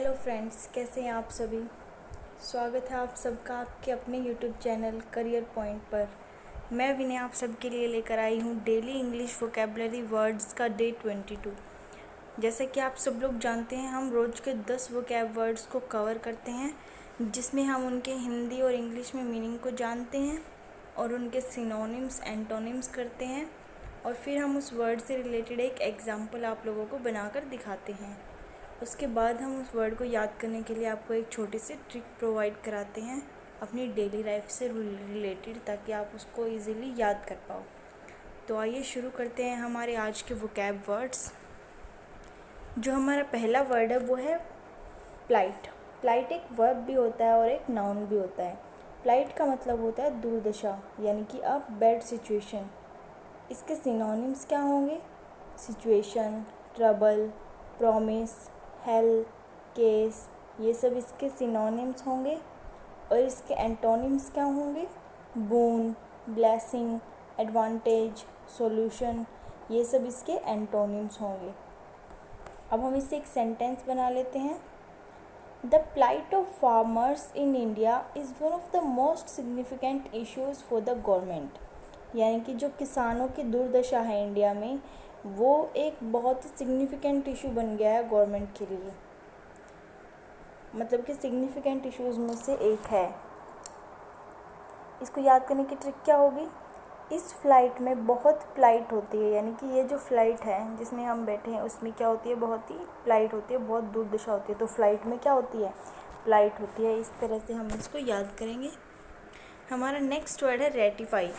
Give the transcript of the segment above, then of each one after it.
Hello friends, कैसे हैं आप सभी। स्वागत है आप सबका आपके अपने यूट्यूब चैनल करियर पॉइंट पर। मैं विनय आप सबके लिए लेकर आई हूँ डेली इंग्लिश वोकेबलरी वर्ड्स का डे 22। जैसे कि आप सब लोग जानते हैं, हम रोज़ के 10 वोकैब वर्ड्स को कवर करते हैं, जिसमें हम उनके हिंदी और इंग्लिश में मीनिंग को जानते हैं और उनके सिनोनिम्स एंटोनिम्स करते हैं, और फिर हम उस वर्ड से रिलेटेड एक एग्जाम्पल आप लोगों को बनाकर दिखाते हैं। उसके बाद हम उस वर्ड को याद करने के लिए आपको एक छोटी सी ट्रिक प्रोवाइड कराते हैं अपनी डेली लाइफ से रिलेटेड, ताकि आप उसको इजीली याद कर पाओ। तो आइए शुरू करते हैं हमारे आज के वोकैब वर्ड्स। जो हमारा पहला वर्ड है वो है प्लाइट। प्लाइट एक वर्ब भी होता है और एक नाउन भी होता है। प्लाइट का मतलब होता है दुर्दशा, यानी कि अ बैड सिचुएशन। इसके सिनोनिम्स क्या होंगे? Situation, trouble, promise, hello, case, ये सब इसके सिनोनिम्स होंगे। और इसके एंटोनिम्स क्या होंगे? बून, ब्लेसिंग, एडवांटेज, सॉल्यूशन, ये सब इसके एंटोनिम्स होंगे। अब हम इससे एक सेंटेंस बना लेते हैं। The plight of farmers in India is one of the most significant issues for the government. यानी कि जो किसानों की दुर्दशा है इंडिया में, वो एक बहुत ही सिग्निफिकेंट इशू बन गया है गवर्नमेंट के लिए। मतलब कि सिग्निफिकेंट इश्यूज़ में से एक है। इसको याद करने की ट्रिक क्या होगी? इस फ्लाइट में बहुत प्लाइट होती है, यानी कि ये जो फ्लाइट है जिसमें हम बैठे हैं उसमें क्या होती है? बहुत ही प्लाइट होती है, बहुत दुर्दशा होती है। तो फ्लाइट में क्या होती है? प्लाइट होती है। इस तरह से हम इसको याद करेंगे। हमारा नेक्स्ट वर्ड है रेटिफाई।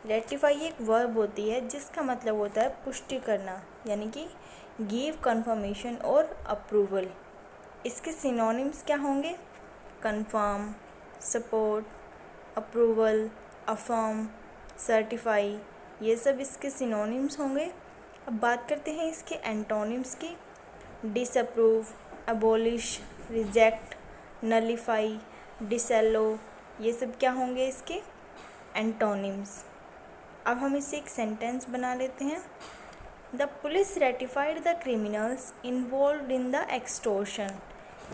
रेटिफाई एक वर्ब होती है जिसका मतलब होता है पुष्टि करना, यानी कि गिव कंफर्मेशन और अप्रूवल। इसके सिनोनिम्स क्या होंगे? Confirm, support, approval, affirm, certify, ये सब इसके सिनोनिम्स होंगे। अब बात करते हैं इसके एंटोनिम्स की। डिसअप्रूव, अबॉलिश, रिजेक्ट, नलीफाई, डिसएलो, ये सब क्या होंगे इसके एंटोनिम्स। अब हम इससे एक सेंटेंस बना लेते हैं। The police ratified the criminals involve in the extortion.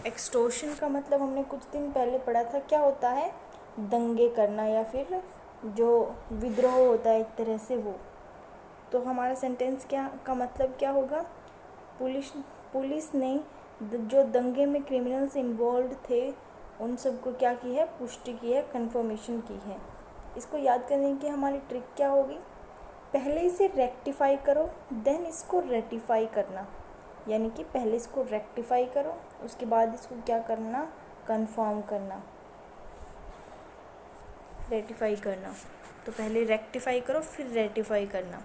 Extortion का मतलब हमने कुछ दिन पहले पढ़ा था, क्या होता है? दंगे करना, या फिर जो विद्रोह होता है एक तरह से वो। तो हमारा सेंटेंस क्या का मतलब क्या होगा? पुलिस ने जो दंगे में क्रिमिनल्स इन्वॉल्व थे उन सबको क्या की है? पुष्टि की है, कंफर्मेशन की है। इसको याद करने की हमारी ट्रिक क्या होगी? पहले इसे रेक्टिफाई करो, देन इसको रेटिफाई करना। यानी कि पहले इसको रेक्टिफाई करो, उसके बाद इसको क्या करना? कंफर्म करना, रेटिफाई करना। तो पहले रेक्टिफाई करो फिर रेटिफाई करना।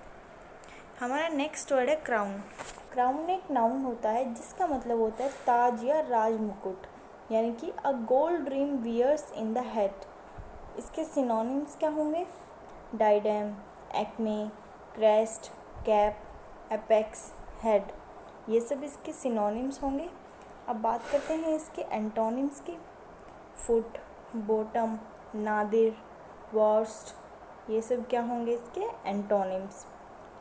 हमारा नेक्स्ट वर्ड है क्राउन। क्राउन एक नाउन होता है जिसका मतलब होता है ताज या राज मुकुट, यानी कि a gold rim wears in the head. इसके सिनोनिम्स क्या होंगे? Diadem, acme, crest, cap, apex, head, ये सब इसके सिनोनिम्स होंगे। अब बात करते हैं इसके एंटोनिम्स की। फुट, बॉटम, नादिर, वर्स्ट, ये सब क्या होंगे इसके एंटोनिम्स।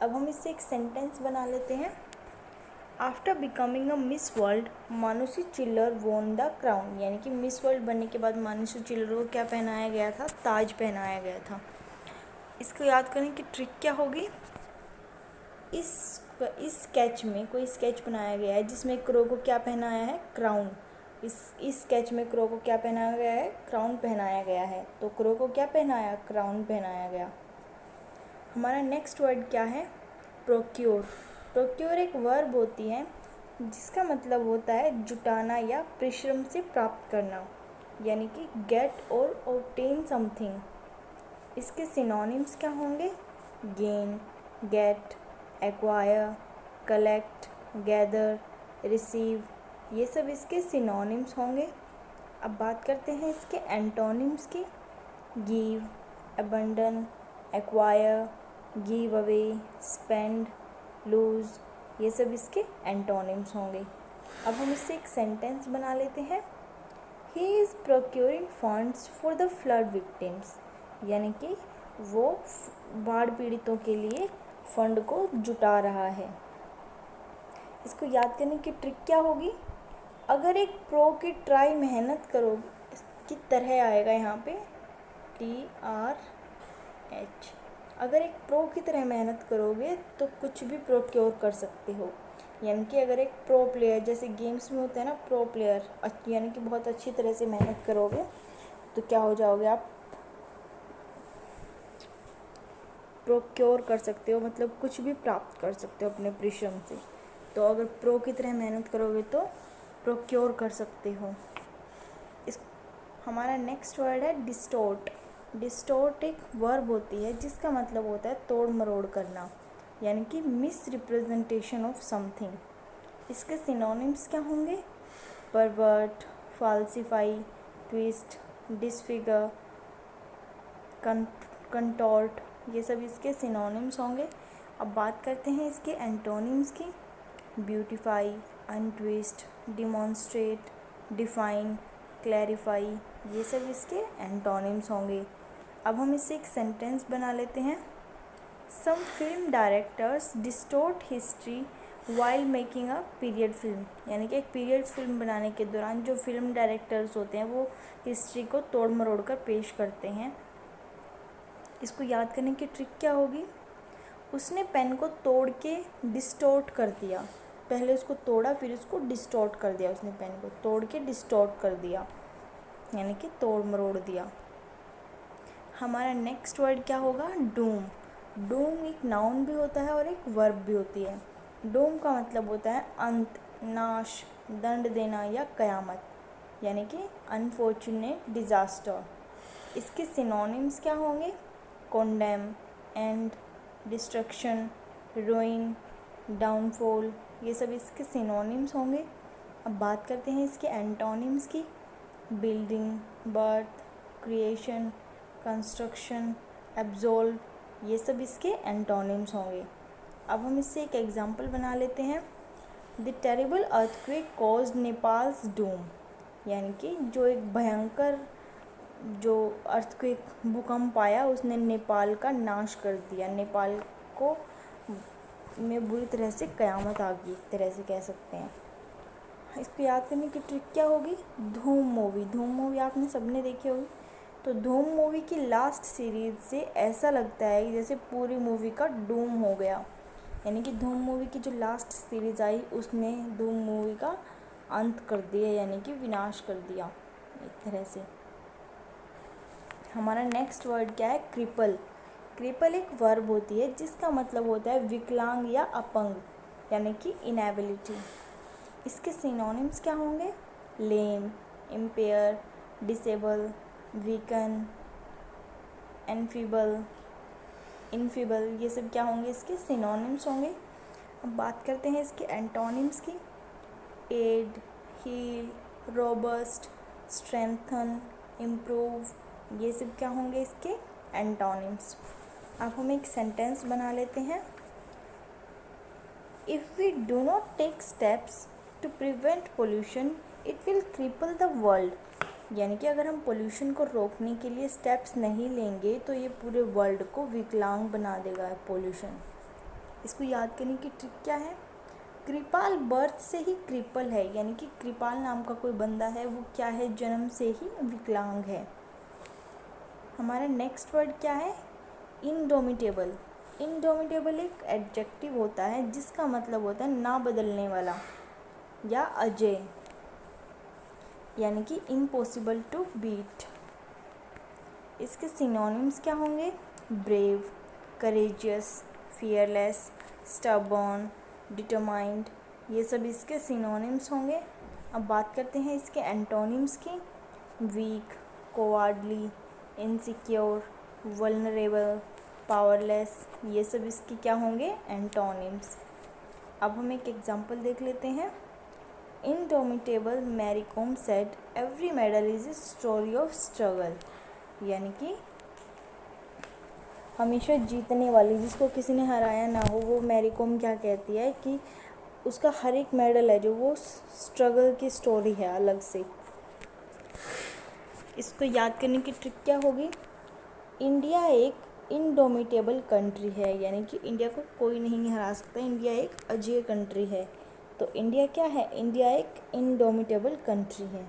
अब हम इससे एक सेंटेंस बना लेते हैं। After becoming a Miss World, Manushi Chhillar won the crown. यानी कि मिस वर्ल्ड बनने के बाद मानुषी चिल्लर को क्या पहनाया गया था? ताज पहनाया गया था। इसको याद करने की ट्रिक क्या होगी? इस स्केच में कोई स्केच बनाया गया है जिसमें क्रो को क्या पहनाया है? क्राउन। इस स्केच में क्रो को क्या पहनाया गया है? क्राउन पहनाया गया है। तो क्रो को क्या पहनाया? क्राउन पहनाया गया। हमारा नेक्स्ट वर्ड क्या है? प्रोक्योर। प्रोक्योर एक वर्ब होती है जिसका मतलब होता है जुटाना या परिश्रम से प्राप्त करना, यानी कि गेट और ऑब्टेन समथिंग। इसके सिनोनिम्स क्या होंगे? Gain, get, acquire, collect, gather, receive, ये सब इसके सिनोनिम्स होंगे। अब बात करते हैं इसके एंटोनिम्स की। Give, abandon, acquire, give away, spend, lose, ये सब इसके एंटोनिम्स होंगे। अब हम इससे एक सेंटेंस बना लेते हैं। He is procuring funds for the flood victims. यानी कि वो बाढ़ पीड़ितों के लिए फंड को जुटा रहा है। इसको याद करने की ट्रिक क्या होगी? अगर एक प्रो की ट्राई मेहनत करो की तरह आएगा यहाँ पे TRH। अगर एक प्रो की तरह मेहनत करोगे तो कुछ भी प्रोक्योर कर सकते हो। यानी कि अगर एक प्रो प्लेयर, जैसे गेम्स में होता है ना प्रो प्लेयर, यानी कि बहुत अच्छी तरह से मेहनत करोगे तो क्या हो जाओगे आप, प्रोक्योर कर सकते हो, मतलब कुछ भी प्राप्त कर सकते हो अपने परिश्रम से। तो अगर प्रो की तरह मेहनत करोगे तो प्रोक्योर कर सकते हो। इस हमारा नेक्स्ट वर्ड है डिस्टोर्ट। डिस्टोर्ट एक वर्ब होती है जिसका मतलब होता है तोड़ मरोड़ करना, यानी कि मिस रिप्रेजेंटेशन ऑफ समथिंग। इसके सिनोनिम्स क्या होंगे? परवर्ट, फाल्सीफाई, ट्विस्ट, डिसफिगर, कंटॉर्ट, ये सब इसके सिनोनिम्स होंगे। अब बात करते हैं इसके एंटोनिम्स की। Beautify, untwist, demonstrate, define, clarify, ये सब इसके एंटोनिम्स होंगे। अब हम इससे एक सेंटेंस बना लेते हैं। Some film directors distort history while making a period film. यानी कि एक पीरियड फिल्म बनाने के दौरान जो फिल्म डायरेक्टर्स होते हैं वो हिस्ट्री को तोड़ मरोड़ कर पेश करते हैं। इसको याद करने की ट्रिक क्या होगी? उसने पेन को तोड़ के डिस्टोर्ट कर दिया। पहले उसको तोड़ा फिर उसको डिस्टोर्ट कर दिया। उसने पेन को तोड़ के डिस्टोर्ट कर दिया, यानी कि तोड़ मरोड़ दिया। हमारा नेक्स्ट वर्ड क्या होगा? डूम। डूम एक नाउन भी होता है और एक वर्ब भी होती है। डूम का मतलब होता है अंत, नाश, दंड देना या कयामत, यानी कि अनफॉर्चुनेट डिज़ास्टर। इसके सिनोनिम्स क्या होंगे? कॉन्डेम, एंड, डिस्ट्रक्शन, रुइन, डाउनफॉल, ये सब इसके सिनोनिम्स होंगे। अब बात करते हैं इसके एंटोनिम्स की। Building, birth, creation, construction, absolve, ये सब इसके एंटोनिम्स होंगे। अब हम इससे एक एग्जांपल बना लेते हैं। The terrible earthquake caused Nepals Doom. यानी कि जो एक भयंकर जो अर्थक्वेक, भूकंप आया, उसने नेपाल का नाश कर दिया। नेपाल को में बुरी तरह से कयामत आ गई, एक तरह से कह सकते हैं। इसको याद करने की ट्रिक क्या होगी? धूम मूवी। धूम मूवी आपने सबने देखी होगी। तो धूम मूवी की लास्ट सीरीज से ऐसा लगता है जैसे पूरी मूवी का डूम हो गया। यानी कि धूम मूवी की जो लास्ट सीरीज आई उसने धूम मूवी का अंत कर दिया, यानी कि विनाश कर दिया एक तरह से। हमारा नेक्स्ट वर्ड क्या है? क्रिपल। क्रिपल एक वर्ब होती है जिसका मतलब होता है विकलांग या अपंग, यानी कि इनएबिलिटी। इसके सिनोनिम्स क्या होंगे? लेम, इम्पेयर, डिसेबल, वीकन, एनफीबल, इनफीबल, ये सब क्या होंगे? इसके सिनोनिम्स होंगे। अब बात करते हैं इसके एंटोनिम्स की। Aid, heal, robust, strengthen, improve, ये सब क्या होंगे? इसके एंटोनिम्स। अब हम एक सेंटेंस बना लेते हैं। If we do not take steps to prevent pollution it will cripple the world. यानी कि अगर हम पोल्यूशन को रोकने के लिए स्टेप्स नहीं लेंगे तो ये पूरे वर्ल्ड को विकलांग बना देगा पोल्यूशन। इसको याद करने की ट्रिक क्या है? कृपाल बर्थ से ही क्रिपल है, यानी कि कृपाल नाम का कोई बंदा है, वो क्या है? जन्म से ही विकलांग है। हमारा नेक्स्ट वर्ड क्या है? इंडोमिटेबल। इंडोमिटेबल एक एडजेक्टिव होता है जिसका मतलब होता है ना बदलने वाला या अजेय, यानी कि इम्पॉसिबल टू बीट। इसके सिनोनिम्स क्या होंगे? Brave, courageous, fearless, stubborn, determined, ये सब इसके सिनोनिम्स होंगे। अब बात करते हैं इसके एंटोनिम्स की। Weak, cowardly, insecure, vulnerable, powerless, ये सब इसके क्या होंगे? एंटोनिम्स। अब हम एक एग्जांपल देख लेते हैं। Indomitable Mary Kom said every medal is a story of struggle. यानी कि हमेशा जीतने वाली, जिसको किसी ने हराया ना हो, वो मैरी कॉम क्या कहती है कि उसका हर एक मेडल है जो वो स्ट्रगल की स्टोरी है अलग से। इसको याद करने की ट्रिक क्या होगी? इंडिया एक इनडोमिटेबल कंट्री है, यानी कि इंडिया को कोई नहीं हरा सकता। इंडिया एक अजेय कंट्री है, तो इंडिया क्या है? इंडिया एक इनडोमिटेबल कंट्री है।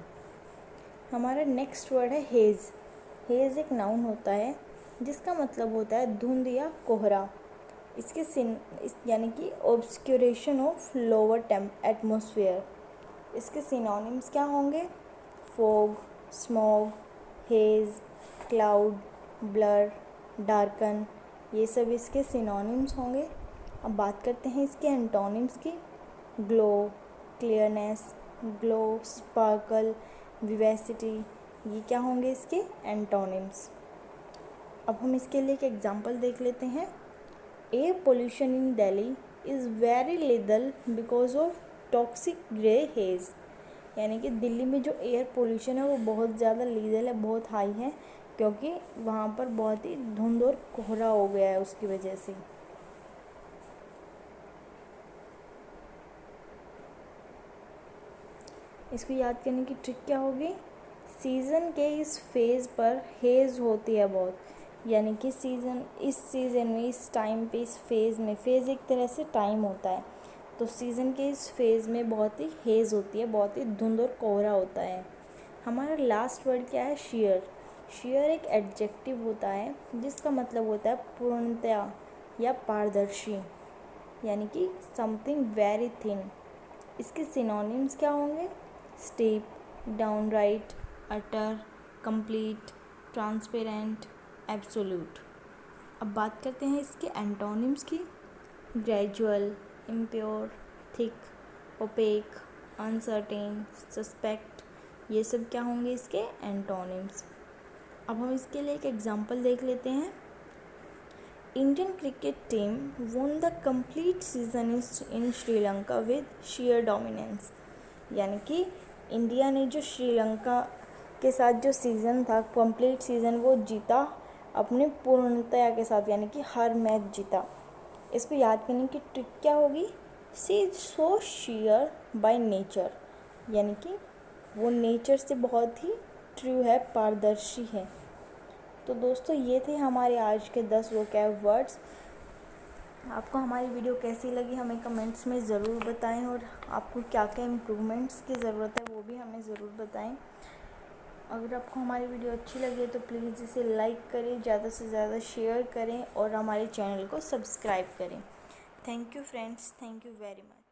हमारा नेक्स्ट वर्ड है हेज़। हेज़ एक नाउन होता है जिसका मतलब होता है धुंध या कोहरा। इसके यानी कि ऑब्सक्यूरेशन ऑफ लोअर एटमॉस्फेयर। इसके सिनोनिम्स क्या होंगे? Fog, smog, haze, cloud, blur, darken, ये सब इसके सिनोनिम्स होंगे। अब बात करते हैं इसके एंटोनिम्स की। ग्लो, क्लियरनेस, ग्लो, स्पार्कल, विवेसिटी, ये क्या होंगे इसके एंटोनिम्स। अब हम इसके लिए एक एग्जांपल देख लेते हैं। Air pollution in Delhi is very lethal because of toxic grey haze. यानी कि दिल्ली में जो एयर पोल्यूशन है वो बहुत ज़्यादा लीथल है, बहुत हाई है, क्योंकि वहाँ पर बहुत ही धुंध और कोहरा हो गया है उसकी वजह से। इसको याद करने की ट्रिक क्या होगी? सीज़न के इस फेज़ पर हेज़ होती है बहुत, यानी कि इस सीज़न में, इस टाइम पे, इस फेज़ में, फेज़ एक तरह से टाइम होता है, तो सीज़न के इस फेज़ में बहुत ही हेज़ होती है, बहुत ही धुंध और कोहरा होता है। हमारा लास्ट वर्ड क्या है? शेयर। शेयर एक एडजेक्टिव होता है जिसका मतलब होता है पूर्णतया या पारदर्शी, यानी कि समथिंग वेरी थिन। इसके सिनोनिम्स क्या होंगे? Steep, downright, utter, complete, transparent, absolute. अब बात करते हैं इसके एंटोनिम्स की। Gradual, impure, thick, opaque, uncertain, suspect, ये सब क्या होंगे इसके एंटोनिम्स। अब हम इसके लिए एक एग्जांपल देख लेते हैं। Indian cricket team won the complete season in Sri Lanka with sheer dominance. यानी कि इंडिया ने जो श्रीलंका के साथ जो सीज़न था, कंप्लीट सीज़न, वो जीता अपने पूर्णतया के साथ, यानी कि हर मैच जीता। इसको याद करने की ट्रिक क्या होगी? She is so share by nature, यानी कि वो नेचर से बहुत ही ट्रू है, पारदर्शी है। तो दोस्तों ये थे हमारे आज के 10 वोकैब वर्ड्स। आपको हमारी वीडियो कैसी लगी हमें कमेंट्स में ज़रूर बताएं, और आपको क्या क्या इम्प्रूवमेंट्स की ज़रूरत है वो भी हमें ज़रूर बताएं। अगर आपको हमारी वीडियो अच्छी लगे तो प्लीज़ इसे लाइक करें, ज़्यादा से ज़्यादा शेयर करें और हमारे चैनल को सब्सक्राइब करें। Thank you friends, thank you very much.